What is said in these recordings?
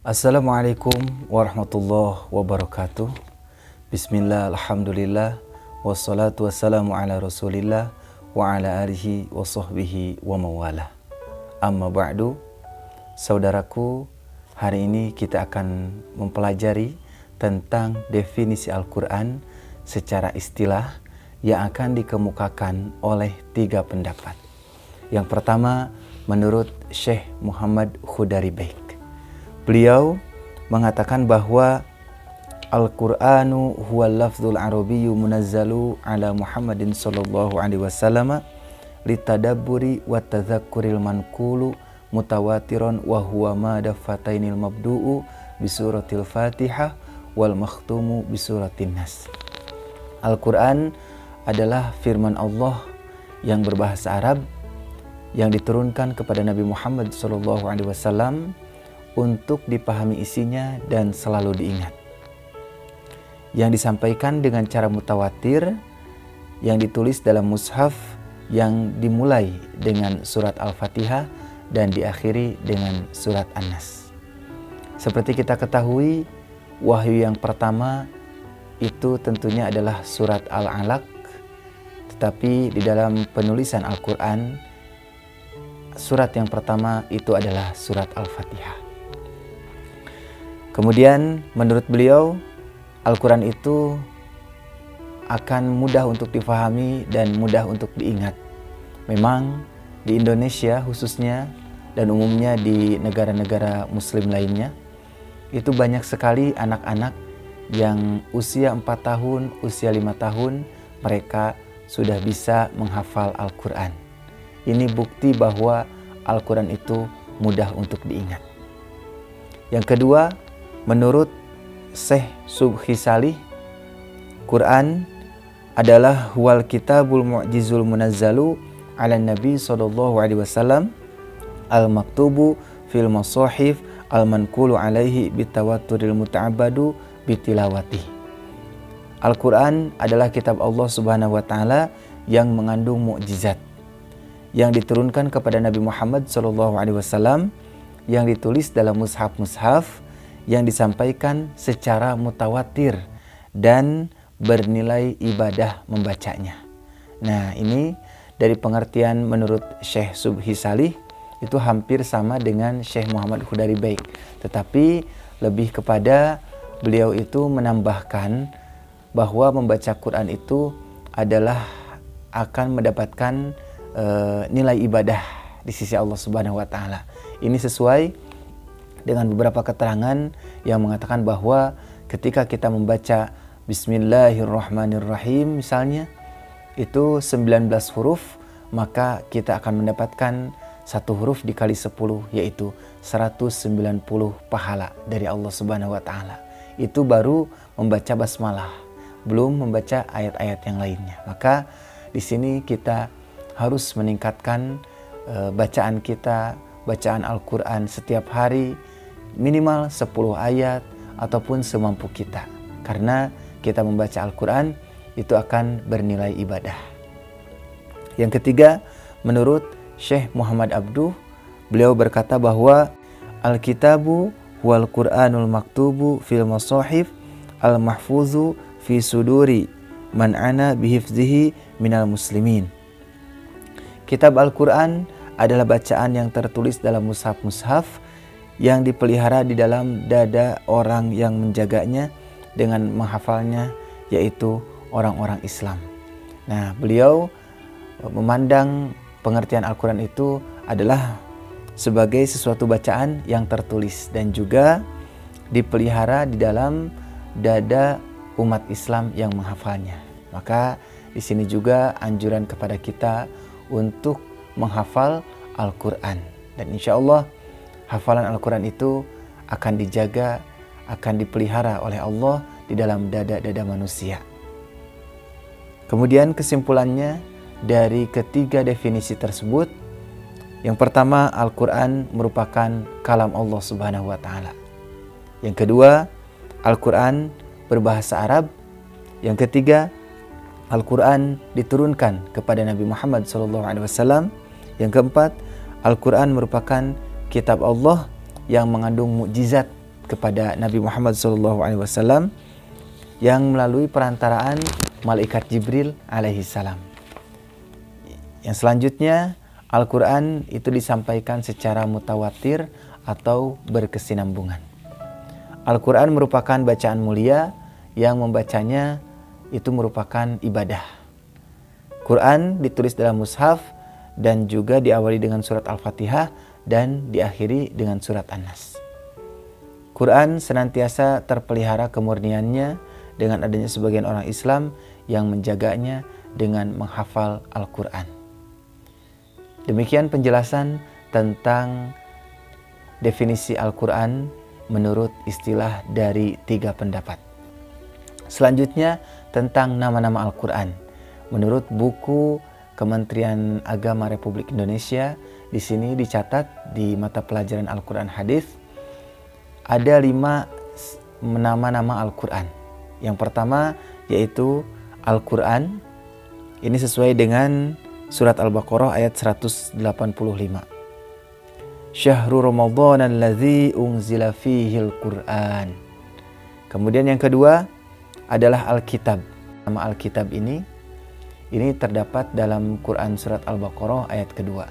Assalamualaikum warahmatullahi wabarakatuh. Bismillah, alhamdulillah, wassalatu wassalamu ala rasulillah wa ala alihi wa sahbihi wa mawalah. Amma ba'du, saudaraku, hari ini kita akan mempelajari tentang definisi Al-Quran secara istilah yang akan dikemukakan oleh 3 pendapat. Yang pertama, menurut Syekh Muhammad Khudari Baik. Beliau mengatakan bahwa Al-Qur'anu huwal lafzul arabiyyu munazzalu ala Muhammadin sallallahu alaihi wasallam litadabburi wa tadhakkuril manqulu mutawatiron wa huwa ma dafatainil mabdu'u bi suratil Fatihah wal makhtumu bi suratin Nas. Al-Qur'an adalah firman Allah yang berbahasa Arab yang diturunkan kepada Nabi Muhammad sallallahu alaihi wasallam untuk dipahami isinya dan selalu diingat. Yang disampaikan dengan cara mutawatir, yang ditulis dalam mushaf yang dimulai dengan surat Al-Fatihah dan diakhiri dengan surat An-Nas. Seperti kita ketahui, wahyu yang pertama itu tentunya adalah surat Al-Alaq, tetapi di dalam penulisan Al-Quran, surat yang pertama itu adalah surat Al-Fatihah. Kemudian menurut beliau, Al-Quran itu akan mudah untuk difahami dan mudah untuk diingat. Memang di Indonesia khususnya dan umumnya di negara-negara muslim lainnya, itu banyak sekali anak-anak yang usia 4 tahun, usia 5 tahun, mereka sudah bisa menghafal Al-Quran. Ini bukti bahwa Al-Quran itu mudah untuk diingat. Yang kedua, menurut Syekh Subhi Salih, Quran adalah huwal kitabul mu'jizul munazzalu ala nabi sallallahu alaihi wasallam al-maktubu fil masahif al-manqulu alaihi bitawatturil muta'abbadu bitilawati. Al-Quran adalah kitab Allah subhanahu wa ta'ala yang mengandung mukjizat yang diturunkan kepada Nabi Muhammad sallallahu alaihi wasallam, yang ditulis dalam mushaf-mushaf, yang disampaikan secara mutawatir dan bernilai ibadah membacanya. Nah, ini dari pengertian menurut Syekh Subhi Salih itu hampir sama dengan Syekh Muhammad Khudari Baik, tetapi lebih kepada beliau itu menambahkan bahwa membaca Quran itu adalah akan mendapatkan nilai ibadah di sisi Allah Subhanahu wa taala. Ini sesuai dengan beberapa keterangan yang mengatakan bahwa ketika kita membaca Bismillahirrahmanirrahim misalnya, itu 19 huruf, maka kita akan mendapatkan 1 huruf dikali 10, yaitu 190 pahala dari Allah Subhanahu wa taala. Itu baru membaca basmalah, belum membaca ayat-ayat yang lainnya. Maka di sini kita harus meningkatkan bacaan kita, bacaan Al-Quran setiap hari, minimal 10 ayat ataupun semampu kita. Karena kita membaca Al-Quran itu akan bernilai ibadah. Yang ketiga, menurut Syekh Muhammad Abduh, beliau berkata bahwa Al-Kitabu wal Qur'anul maktubu fil masahif al-mahfuzu fi suduri man ana bihifzihi minal muslimin. Kitab Al-Quran adalah bacaan yang tertulis dalam mushaf-mushaf yang dipelihara di dalam dada orang yang menjaganya dengan menghafalnya, yaitu orang-orang Islam. Nah, beliau memandang pengertian Al-Quran itu adalah sebagai sesuatu bacaan yang tertulis dan juga dipelihara di dalam dada umat Islam yang menghafalnya. Maka di sini juga anjuran kepada kita untuk menghafal Al-Quran, dan insya Allah hafalan Al-Quran itu akan dijaga, akan dipelihara oleh Allah di dalam dada-dada manusia. Kemudian kesimpulannya dari ketiga definisi tersebut, yang pertama, Al-Quran merupakan kalam Allah Subhanahu wa ta'ala. Yang kedua, Al-Quran berbahasa Arab. Yang ketiga, Al-Quran diturunkan kepada Nabi Muhammad SAW. Yang keempat, Al-Quran merupakan kitab Allah yang mengandung mukjizat kepada Nabi Muhammad SAW yang melalui perantaraan malaikat Jibril alaihissalam. Yang selanjutnya, Al-Quran itu disampaikan secara mutawatir atau berkesinambungan. Al-Quran merupakan bacaan mulia yang membacanya itu merupakan ibadah. Quran ditulis dalam mushaf dan juga diawali dengan surat Al-Fatihah dan diakhiri dengan surat An-Nas. Quran senantiasa terpelihara kemurniannya dengan adanya sebagian orang Islam yang menjaganya dengan menghafal Al-Quran. Demikian penjelasan tentang definisi Al-Quran menurut istilah dari 3 pendapat. Selanjutnya tentang nama-nama Al-Quran. Menurut buku Kementerian Agama Republik Indonesia, di sini dicatat di mata pelajaran Al-Quran Hadis ada 5 nama-nama Al-Quran. Yang pertama yaitu Al-Quran. Ini sesuai dengan surat Al-Baqarah ayat 185. Syahrul Ramadan allazi unzila fihil Qur'an. Kemudian yang kedua adalah Alkitab. Nama Alkitab ini terdapat dalam Quran surat Al-Baqarah ayat kedua.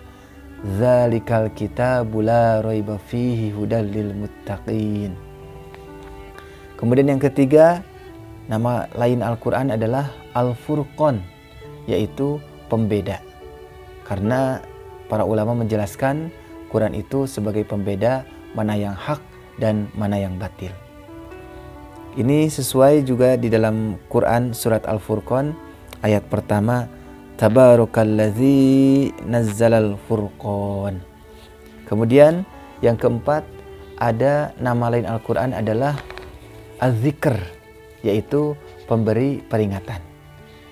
Zalikal kitabu la raiba fihi hudal lil muttaqin. Kemudian yang ketiga, nama lain Al-Quran adalah Al-Furqan, yaitu pembeda. Karena para ulama menjelaskan Quran itu sebagai pembeda mana yang hak dan mana yang batil. Ini sesuai juga di dalam Quran surat Al-Furqan ayat pertama, Tabarakalladzi nazzalal furqan. Kemudian yang keempat, ada nama lain Al-Quran adalah Az-Zikr, yaitu pemberi peringatan.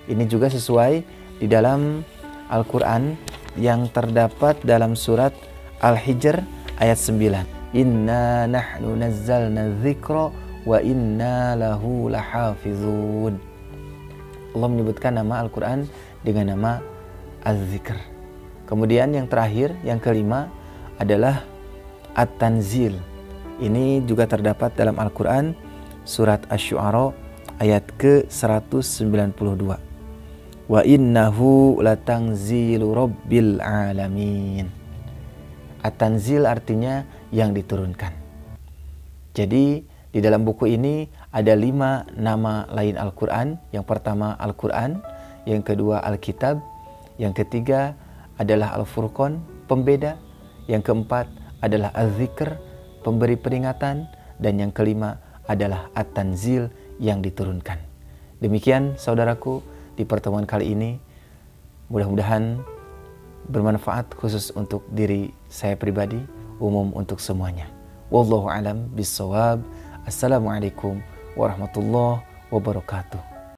Ini juga sesuai di dalam Al-Quran yang terdapat dalam surat Al-Hijr ayat 9. Inna nahnu nazzalna dzikra wa inna lahu lahafizun. Allah menyebutkan nama Al-Quran dengan nama Az-Zikr. Kemudian yang terakhir, yang kelima adalah At-Tanzil. Ini juga terdapat dalam Al-Quran surat Asy-Syu'ara ayat ke-192. Wa innahu latanzilu rabbil alamin. At-Tanzil artinya yang diturunkan. Jadi di dalam buku ini ada 5 nama lain Al-Quran. Yang pertama Al-Quran, yang kedua Alkitab, yang ketiga adalah Al-Furqan, pembeda, yang keempat adalah Az-Zikr, pemberi peringatan, dan yang kelima adalah At-Tanzil, yang diturunkan. Demikian saudaraku, di pertemuan kali ini mudah-mudahan bermanfaat khusus untuk diri saya pribadi, umum untuk semuanya. Wallahu a'lam bishawab. Assalamualaikum warahmatullahi wabarakatuh.